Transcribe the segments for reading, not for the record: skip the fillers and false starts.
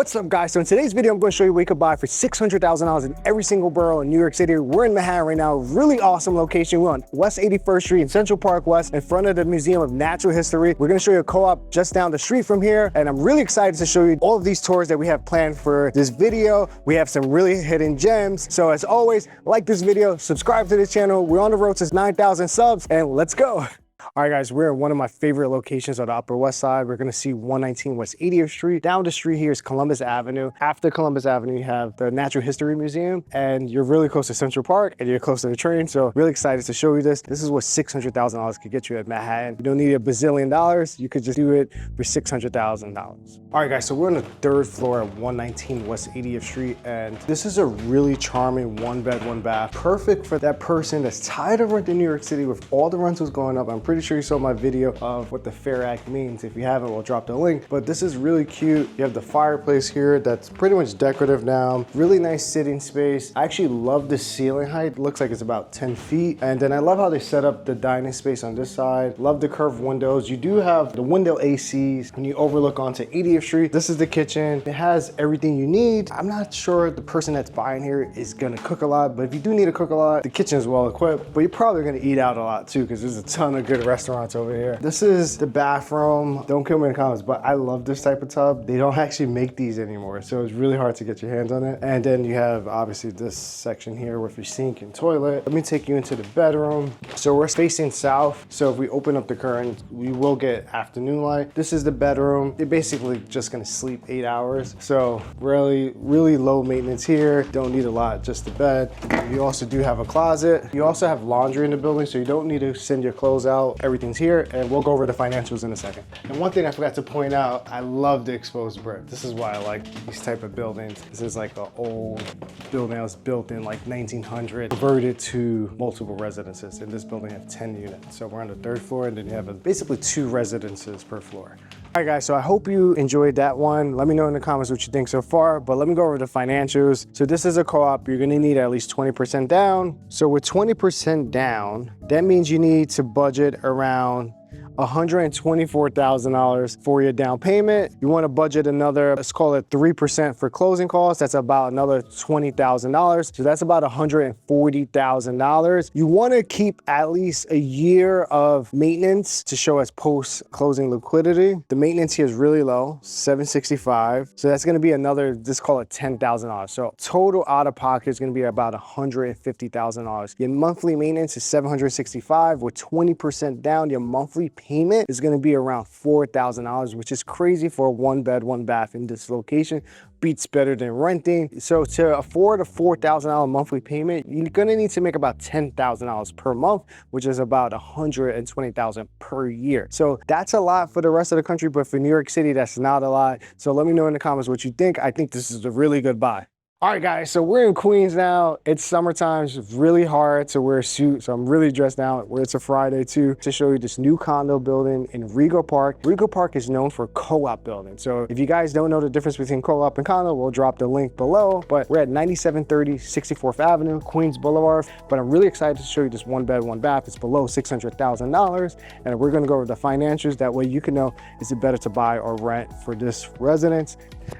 What's up, guys? So in today's video, I'm going to show you what you could buy for $600,000 in every single borough in New York City. We're in Manhattan right now. Really awesome location. We're on West 81st Street in Central Park West in front of the Museum of Natural History. We're going to show you a co-op just down the street from here. And I'm really excited to show you all of these tours that we have planned for this video. We have some really hidden gems. So as always, like this video, subscribe to this channel. We're on the road to 9,000 subs and let's go. All right, guys, we're in one of my favorite locations on the Upper West Side. We're gonna see 119 West 80th Street. Down the street here is Columbus Avenue. After Columbus Avenue, you have the Natural History Museum, and you're really close to Central Park, and you're close to the train. So really excited to show you this. This is what $600,000 could get you at Manhattan. You don't need a bazillion dollars. You could just do it for $600,000. All right, guys, so we're on the third floor at 119 West 80th Street, and this is a really charming one bed, one bath. Perfect for that person that's tired of renting New York City with all the rentals going up. I'm pretty sure you saw my video of what the Fair Act means. If you haven't, we'll drop the link. But this is really cute. You have the fireplace here that's pretty much decorative now. Really nice sitting space. I actually love the ceiling height. It looks like it's about 10 feet. And then I love how they set up the dining space on this side. Love the curved windows. You do have the window ACs when you overlook onto 80th Street. This is the kitchen. It has everything you need. I'm not sure the person that's buying here is gonna cook a lot, but if you do need to cook a lot, the kitchen is well equipped, but you're probably gonna eat out a lot too, because there's a ton of good restaurants over here. This is the bathroom. Don't kill me in the comments, but I love this type of tub. They don't actually make these anymore, so it's really hard to get your hands on it. And then you have obviously this section here with your sink and toilet. Let me take you into the bedroom. So we're facing south, so if we open up the curtains, we will get afternoon light. This is the bedroom. You're basically just gonna sleep 8 hours, so really low maintenance here. Don't need a lot, just the bed. You also do have a closet. You also have laundry in the building, so you don't need to send your clothes out. Everything's here, and we'll go over the financials in a second. And one thing I forgot to point out, I love the exposed brick. This is why I like these type of buildings. This is like an old building that was built in like 1900, converted to multiple residences. And this building has 10 units. So we're on the third floor, and then you have basically 2 residences per floor. All right, guys, so I hope you enjoyed that one. Let me know in the comments what you think so far, but let me go over the financials. So this is a co-op. You're gonna need at least 20% down. So with 20% down, that means you need to budget around $124,000 for your down payment. You want to budget another, let's call it 3% for closing costs. That's about another $20,000. So that's about $140,000. You want to keep at least a year of maintenance to show as post-closing liquidity. The maintenance here is really low, $765. So that's going to be another, let's call it $10,000. So total out of pocket is going to be about $150,000. Your monthly maintenance is $765. With 20% down, your monthly payment is going to be around $4,000, which is crazy for a one bed, one bath in this location. Beats better than renting. So to afford a $4,000 monthly payment, you're going to need to make about $10,000 per month, which is about $120,000 per year. So that's a lot for the rest of the country, but for New York City, that's not a lot. So let me know in the comments what you think. I think this is a really good buy. All right, guys, so we're in Queens now. It's summertime, it's really hard to wear a suit, so I'm really dressed now. It's a Friday too, to show you this new condo building in Rego Park. Rego Park is known for co-op building. So if you guys don't know the difference between co-op and condo, we'll drop the link below. But we're at 9730 64th Avenue, Queens Boulevard. But I'm really excited to show you this one bed, one bath. It's below $600,000. And we're gonna go over the financials. That way you can know, is it better to buy or rent for this residence?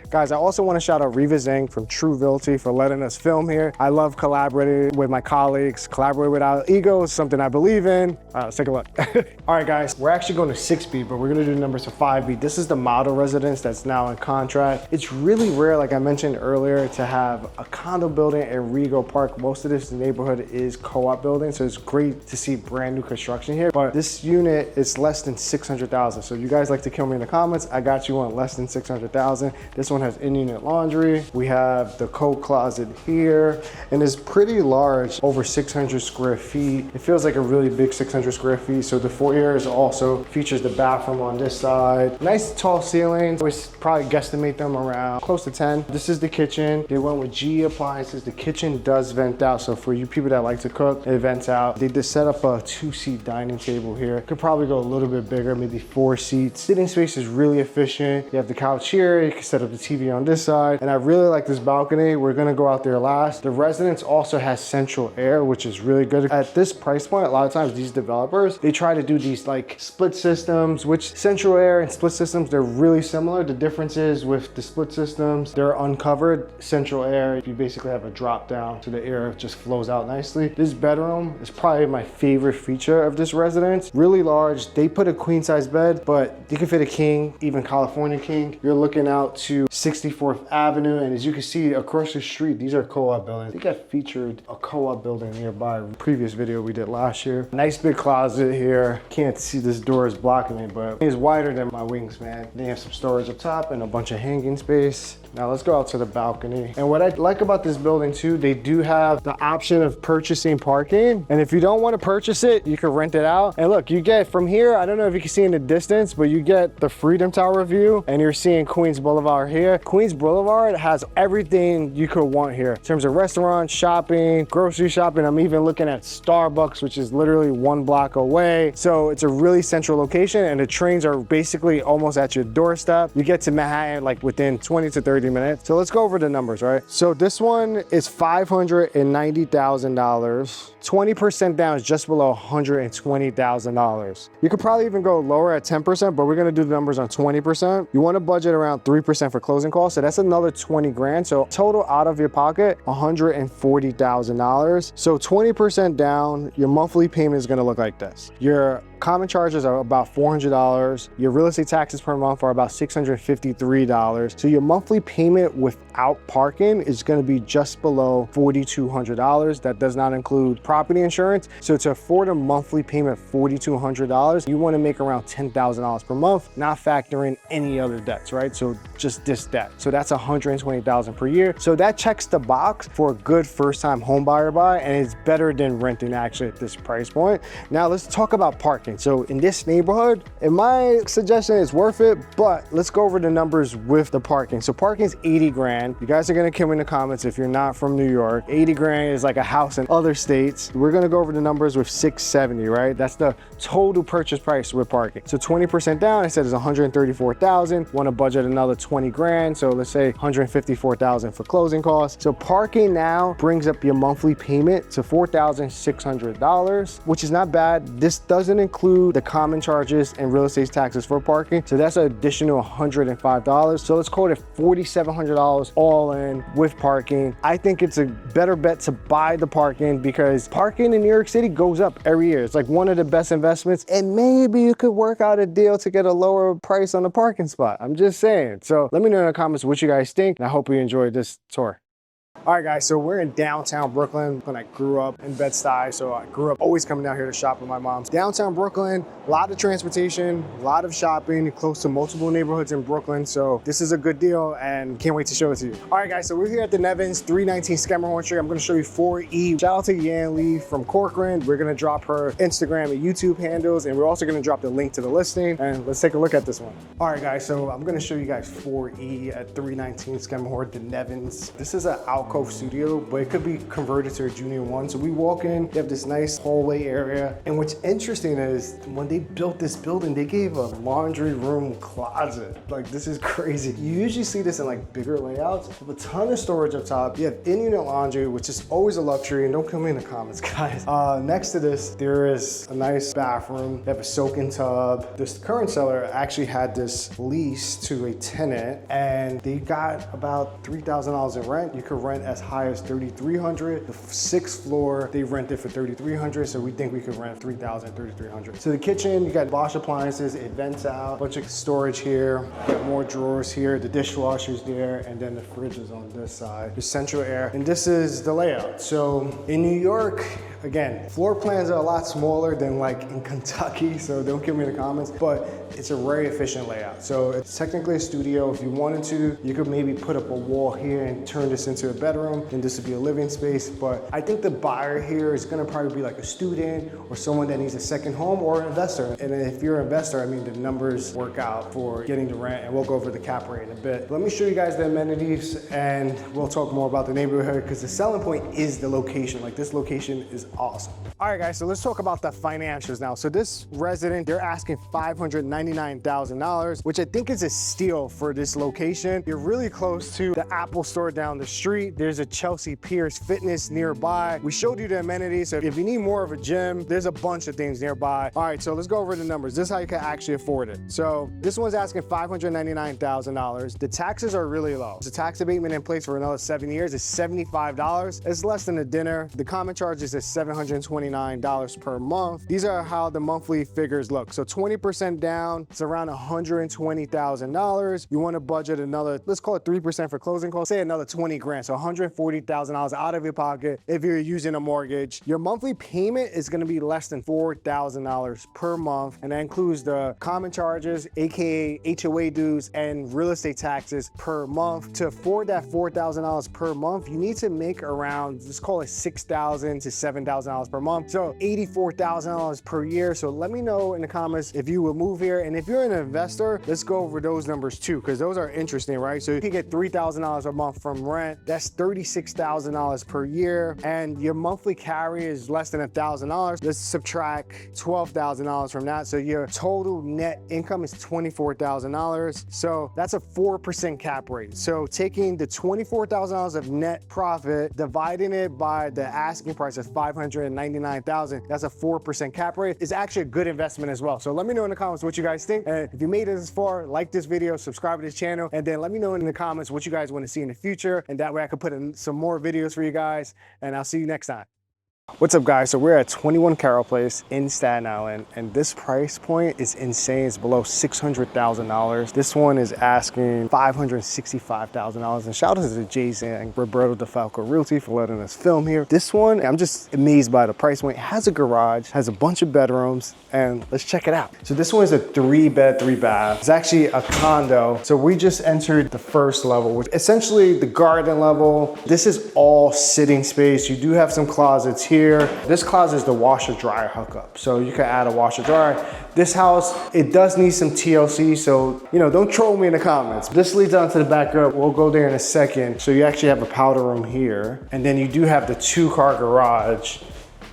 Guys, I also want to shout out Riva Zhang from True Realty for letting us film here. I love collaborating with my colleagues. Collaborate without ego is something I believe in. Let's take a look. All right, guys, we're actually going to 6B, but we're going to do numbers for 5B. This is the model residence that's now in contract. It's really rare, like I mentioned earlier, to have a condo building in Rego Park. Most of this neighborhood is co-op building, so it's great to see brand new construction here. But this unit is less than $600,000. So if you guys like to kill me in the comments, I got you on less than $600,000. This one has in-unit laundry. We have the coat closet here, and it's pretty large, over 600 square feet. It feels like a really big 600 square feet. So the foyer is also features the bathroom on this side. Nice tall ceilings. We probably guesstimate them around close to 10. This is the kitchen. They went with GE appliances. The kitchen does vent out. So for you people that like to cook, it vents out. They just set up a 2-seat dining table here. Could probably go a little bit bigger, maybe 4 seats. Sitting space is really efficient. You have the couch here. You can set up the TV on this side. And I really like this balcony. We're gonna go out there last. The residence also has central air, which is really good. At this price point, a lot of times these developers, they try to do these like split systems, which central air and split systems, they're really similar. The difference is with the split systems, they're uncovered. Central air, you basically have a drop down so the air just flows out nicely. This bedroom is probably my favorite feature of this residence. Really large. They put a queen size bed, but you can fit a king, even California king. You're looking out to 64th Avenue, and as you can see across the street, these are co-op buildings. I think I featured a co-op building nearby in a previous video we did last year. Nice big closet here. Can't see, this door is blocking it, but it's wider than my wingspan. They have some storage up top and a bunch of hanging space. Now let's go out to the balcony. And what I like about this building too, they do have the option of purchasing parking. And if you don't want to purchase it, you can rent it out. And look, you get from here, I don't know if you can see in the distance, but you get the Freedom Tower view and you're seeing Queens Boulevard here. Queens Boulevard has everything you could want here in terms of restaurants, shopping, grocery shopping. I'm even looking at Starbucks, which is literally 1 block away. So it's a really central location and the trains are basically almost at your doorstep. You get to Manhattan like within 20 to 30 minutes. So let's go over the numbers, right? So this one is $590,000. 20% down is just below $120,000. You could probably even go lower at 10%, but we're gonna do the numbers on 20%. You wanna budget around 3% for closing costs, so that's another 20 grand. So total out of your pocket, $140,000. So 20% down, your monthly payment is gonna look like this. Your common charges are about $400. Your real estate taxes per month are about $653. So your monthly payment without parking is gonna be just below $4,200. That does not include property insurance. So to afford a monthly payment of $4,200, you wanna make around $10,000 per month, not factoring any other debts, right? So just this debt. So that's $120,000 per year. So that checks the box for a good first-time home buyer buy, and it's better than renting actually at this price point. Now let's talk about parking. So in this neighborhood, in my suggestion, it's worth it, but let's go over the numbers with the parking. So parking is 80 grand. You guys are gonna come in the comments if you're not from New York. 80 grand is like a house in other states. We're gonna go over the numbers with 670, right? That's the total purchase price with parking. So 20% down, I said is 134,000. Wanna budget another 20 grand. So let's say 154,000 for closing costs. So parking now brings up your monthly payment to $4,600, which is not bad. This doesn't include the common charges and real estate taxes for parking. So that's an additional $105. So let's call it $4,700 all in with parking. I think it's a better bet to buy the parking because parking in New York City goes up every year. It's like one of the best investments, and maybe you could work out a deal to get a lower price on the parking spot. I'm just saying. So let me know in the comments what you guys think, and I hope you enjoyed this tour. All right, guys, so we're in downtown Brooklyn. When I grew up in Bed-Stuy, so I grew up always coming down here to shop with my mom. Downtown Brooklyn, a lot of transportation, a lot of shopping, close to multiple neighborhoods in Brooklyn. So this is a good deal and can't wait to show it to you. All right, guys, so we're here at the Nevins, 319 Skemmerhorn Street. I'm gonna show you 4E. Shout out to Yan Lee from Corcoran. We're gonna drop her Instagram and YouTube handles, and we're also gonna drop the link to the listing. And let's take a look at this one. All right, guys, so I'm gonna show you guys 4E at 319 Skemmerhorn, the Nevins. This is an alcove studio, but it could be converted to a junior one. So we walk in, they have this nice hallway area. And what's interesting is when they built this building, they gave a laundry room closet. Like, this is crazy. You usually see this in like bigger layouts. They have a ton of storage up top. You have in-unit laundry, which is always a luxury. And don't come in the comments, guys. Next to this, there is a nice bathroom. They have a soak-in tub. This current seller actually had this lease to a tenant, and they got about $3,000 in rent. You could rent as high as $3,300. The 6th floor, they rented for $3,300, so we think we could rent $3,000, $3,300. So the kitchen, you got Bosch appliances, it vents out, bunch of storage here, got more drawers here, the dishwasher's there, and then the fridge is on this side. The central air, and this is the layout. So in New York, again, floor plans are a lot smaller than like in Kentucky, so don't give me the comments, but it's a very efficient layout. So it's technically a studio. If you wanted to, you could maybe put up a wall here and turn this into a bedroom, and this would be a living space. But I think the buyer here is gonna probably be like a student or someone that needs a second home or an investor. And if you're an investor, I mean, the numbers work out for getting the rent, and we'll go over the cap rate in a bit. Let me show you guys the amenities, and we'll talk more about the neighborhood, because the selling point is the location. Like, this location is awesome. All right, guys, so let's talk about the financials now. So this resident, they're asking $599,000, which I think is a steal for this location. You're really close to the Apple store down the street. There's a Chelsea Pierce Fitness nearby. We showed you the amenities, so if you need more of a gym, there's a bunch of things nearby. All right, so let's go over the numbers. This is how you can actually afford it. So this one's asking $599,000. The taxes are really low. There's a tax abatement in place for another 7 years. It's $75. It's less than a dinner. The common charges is $729 per month. These are how the monthly figures look. So 20% down, it's around $120,000. You want to budget another, let's call it 3% for closing costs, say another 20 grand. So $140,000 out of your pocket if you're using a mortgage. Your monthly payment is going to be less than $4,000 per month. And that includes the common charges, AKA HOA dues and real estate taxes per month. To afford that $4,000 per month, you need to make around, let's call it $6,000 to $7,000 per month. So $84,000 per year. So let me know in the comments if you will move here. And if you're an investor, let's go over those numbers too, because those are interesting, right? So you can get $3,000 a month from rent. That's $36,000 per year. And your monthly carry is less than $1,000. Let's subtract $12,000 from that. So your total net income is $24,000. So that's a 4% cap rate. So taking the $24,000 of net profit, dividing it by the asking price of $599,000, that's a 4% cap rate. It's actually a good investment as well. So let me know in the comments what you guys think. And if you made it this far, like this video, subscribe to this channel, and then let me know in the comments what you guys want to see in the future. And that way I can put in some more videos for you guys. And I'll see you next time. What's up, guys? So we're at 21 Carroll Place in Staten Island, and this price point is insane. It's below $600,000. This one is asking $565,000. And shout out to Jason and Roberto DeFalco Realty for letting us film here. This one, I'm just amazed by the price point. It has a garage, has a bunch of bedrooms, and let's check it out. So this one is a 3-bed, 3-bath. It's actually a condo. So we just entered the first level, which essentially the garden level. This is all sitting space. You do have some closets here. This closet is the washer dryer hookup, so you can add a washer dryer. This house, it does need some TLC, so don't troll me in the comments. This leads on to the backyard. We'll go there in a second. So you actually have a powder room here, and then you do have the 2-car garage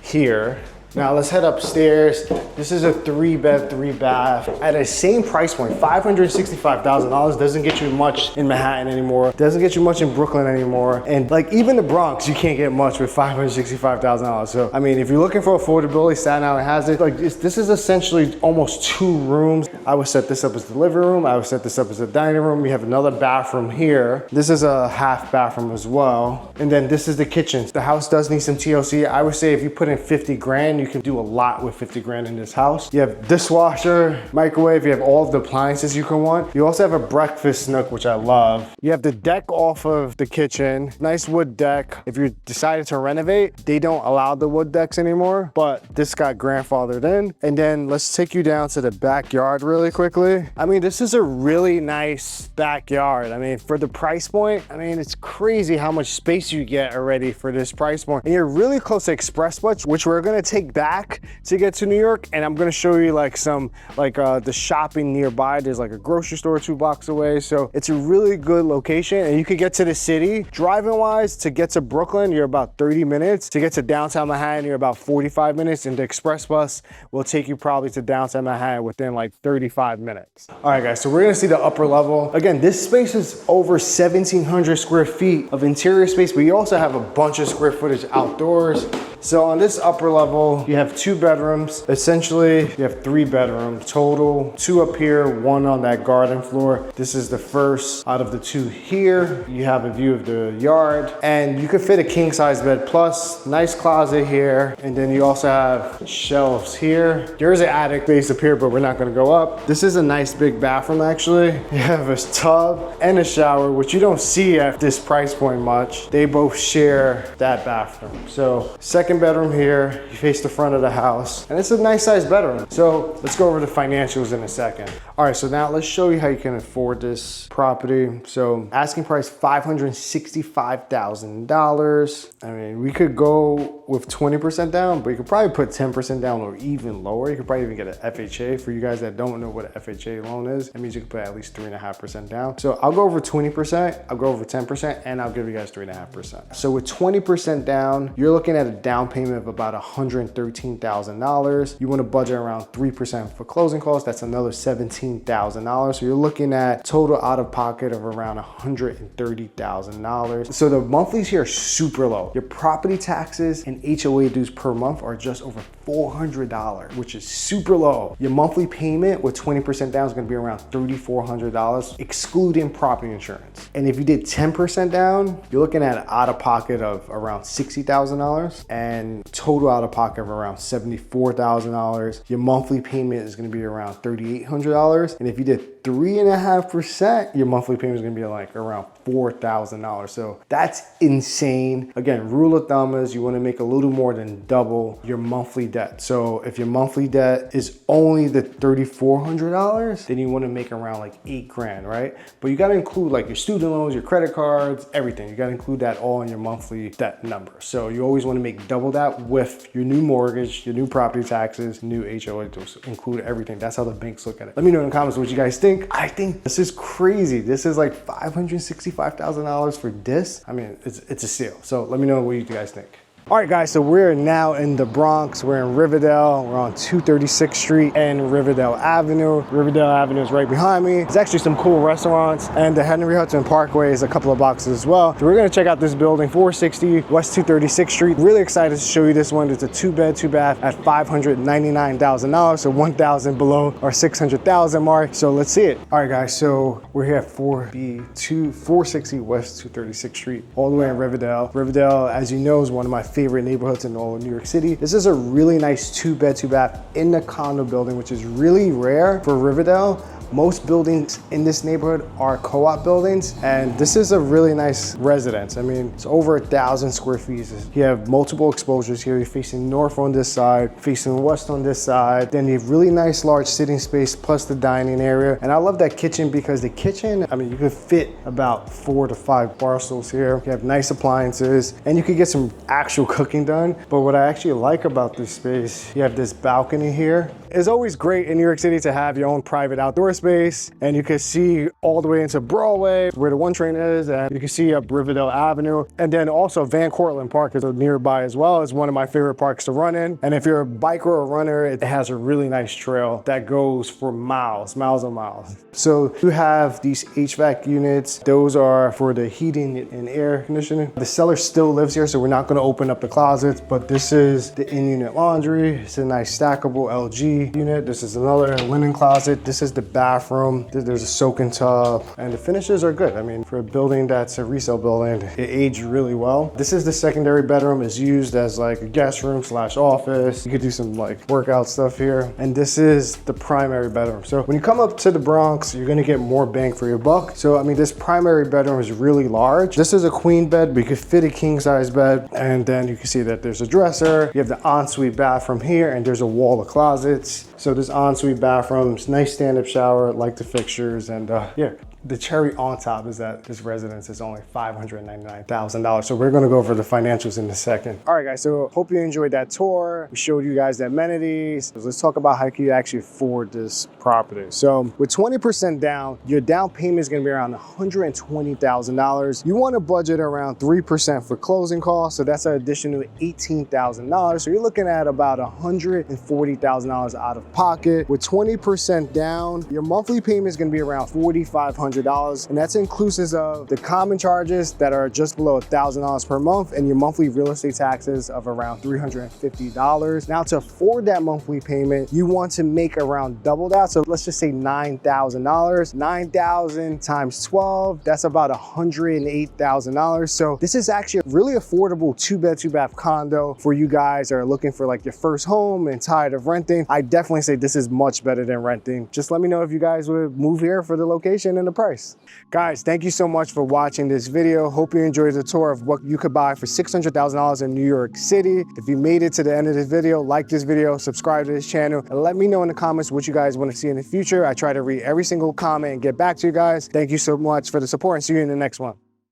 here. Now let's head upstairs. This is a 3-bed, 3-bath at a same price point. $565,000 doesn't get you much in Manhattan anymore. Doesn't get you much in Brooklyn anymore. And like even the Bronx, you can't get much with $565,000. So I mean, if you're looking for affordability, Staten Island has it. Like this is essentially almost 2 rooms. I would set this up as the living room. I would set this up as a dining room. We have another bathroom here. This is a half bathroom as well. And then this is the kitchen. The house does need some TLC. I would say if you put in 50 grand, you can do a lot with 50 grand in this house. You have dishwasher, microwave, you have all of the appliances you can want. You also have a breakfast nook, which I love. You have the deck off of the kitchen, nice wood deck. If you decided to renovate, they don't allow the wood decks anymore, but this got grandfathered in. And then let's take you down to the backyard really quickly. I mean, this is a really nice backyard. I mean, for the price point, I mean, it's crazy how much space you get already for this price point. And you're really close to Express Bus, which we're gonna take back to get to New York, and I'm gonna show you like some the shopping nearby. There's like a grocery store 2 blocks away, so it's a really good location, and you could get to the city driving wise. To get to Brooklyn, you're about 30 minutes. To get to downtown Manhattan, you're about 45 minutes, and the Express Bus will take you probably to downtown Manhattan within like 35 minutes. All right, guys, so we're gonna see the upper level. Again, this space is over 1,700 square feet of interior space, but you also have a bunch of square footage outdoors. So on this upper level, you have 2 bedrooms. Essentially, you have 3 bedrooms total, 2 up here, 1 on that garden floor. This is the first out of the 2 here. You have a view of the yard, and you could fit a king size bed plus. Nice closet here. And then you also have shelves here. There's an attic space up here, but we're not gonna go up. This is a nice big bathroom actually. You have a tub and a shower, which you don't see at this price point much. They both share that bathroom. So second bedroom here, you face the front of the house, and it's a nice sized bedroom. So let's go over the financials in a second. All right, so now let's show you how you can afford this property. So asking price $565,000. I mean, we could go with 20% down, but you could probably put 10% down or even lower. You could probably even get an FHA. For you guys that don't know what an FHA loan is, that means you could put at least 3.5% down. So I'll go over 20%, I'll go over 10%, and I'll give you guys 3.5%. So with 20% down, you're looking at a down down payment of about $113,000. You want to budget around 3% for closing costs. That's another $17,000. So you're looking at total out of pocket of around $130,000. So the monthlies here are super low. Your property taxes and HOA dues per month are just over $400, which is super low. Your monthly payment with 20% down is going to be around $3,400, excluding property insurance. And if you did 10% down, you're looking at out of pocket of around $60,000 and total out of pocket of around $74,000. Your monthly payment is going to be around $3,800. And if you did 3.5%, your monthly payment is going to be like around $4,000. So that's insane. Again, rule of thumb is you want to make a little more than double your monthly debt. So if your monthly debt is only the $3,400, then you want to make around like $8,000, right? But you got to include like your student loans, your credit cards, everything. You got to include that all in your monthly debt number. So you always want to make double that with your new mortgage, your new property taxes, new HOA, include everything. That's how the banks look at it. Let me know in the comments what you guys think. I think this is crazy. This is like $565,000 for this. I mean, it's a steal. So let me know what you guys think. All right, guys, so we're now in the Bronx. We're in Riverdale. We're on 236th Street and Riverdale Avenue. Riverdale Avenue is right behind me. There's actually some cool restaurants, and the Henry Hudson Parkway is a couple of boxes as well. So we're gonna check out this building, 460 West 236th Street. Really excited to show you this one. It's a 2-bed, 2-bath at $599,000, so 1,000 below our 600,000 mark. So let's see it. All right, guys, so we're here at 460 West 236th Street, all the way in Riverdale. Riverdale, as you know, is one of my favorite neighborhoods in all of New York City. This is a really nice 2-bed, 2-bath in the condo building, which is really rare for Riverdale. Most buildings in this neighborhood are co-op buildings, and this is a really nice residence. I mean, it's over 1,000 square feet. You have multiple exposures here. You're facing north on this side, facing west on this side. Then you have really nice large sitting space plus the dining area. And I love that kitchen because the kitchen, I mean, you could fit about 4 to 5 bar stools here. You have nice appliances, and you could get some actual cooking done. But what I actually like about this space, you have this balcony here. It's always great in New York City to have your own private outdoor space, and you can see all the way into Broadway where the 1 train is, and you can see up Riverdale Avenue. And then also Van Cortlandt Park is nearby as well. It's one of my favorite parks to run in. And if you're a biker or a runner, it has a really nice trail that goes for miles and miles. So you have these HVAC units. Those are for the heating and air conditioning. The seller still lives here, so we're not gonna open up the closets, but this is the in-unit laundry. It's a nice stackable LG unit. This is another linen closet. This is the bathroom. There's a soaking tub, and the finishes are good. I mean, for a building that's a resale building, it aged really well. This is the secondary bedroom. It's used as like a guest room / office. You could do some like workout stuff here. And this is the primary bedroom. So when you come up to the Bronx, you're gonna get more bang for your buck. So I mean, this primary bedroom is really large. This is a queen bed, but you could fit a king size bed. And then you can see that there's a dresser. You have the ensuite bathroom here, and there's a wall of closets. So this ensuite bathroom, nice stand-up shower, like the fixtures, and yeah. The cherry on top is that this residence is only $599,000. So we're gonna go over the financials in a second. All right, guys, so hope you enjoyed that tour. We showed you guys the amenities. So let's talk about how you actually afford this property. So with 20% down, your down payment is gonna be around $120,000. You wanna budget around 3% for closing costs. So that's an additional $18,000. So you're looking at about $140,000 out of pocket. With 20% down, your monthly payment is gonna be around $4,500. And that's inclusive of the common charges that are just below $1,000 per month, and your monthly real estate taxes of around $350. Now, to afford that monthly payment, you want to make around double that. So let's just say $9,000. 9,000 times 12, that's about $108,000. So this is actually a really affordable 2-bed, 2-bath condo for you guys that are looking for like your first home and tired of renting. I definitely say this is much better than renting. Just let me know if you guys would move here for the location and the price. Guys, thank you so much for watching this video. Hope you enjoyed the tour of what you could buy for $600,000 in New York City. If you made it to the end of this video, like this video, subscribe to this channel, and let me know in the comments what you guys want to see in the future. I try to read every single comment and get back to you guys. Thank you so much for the support, and see you in the next one.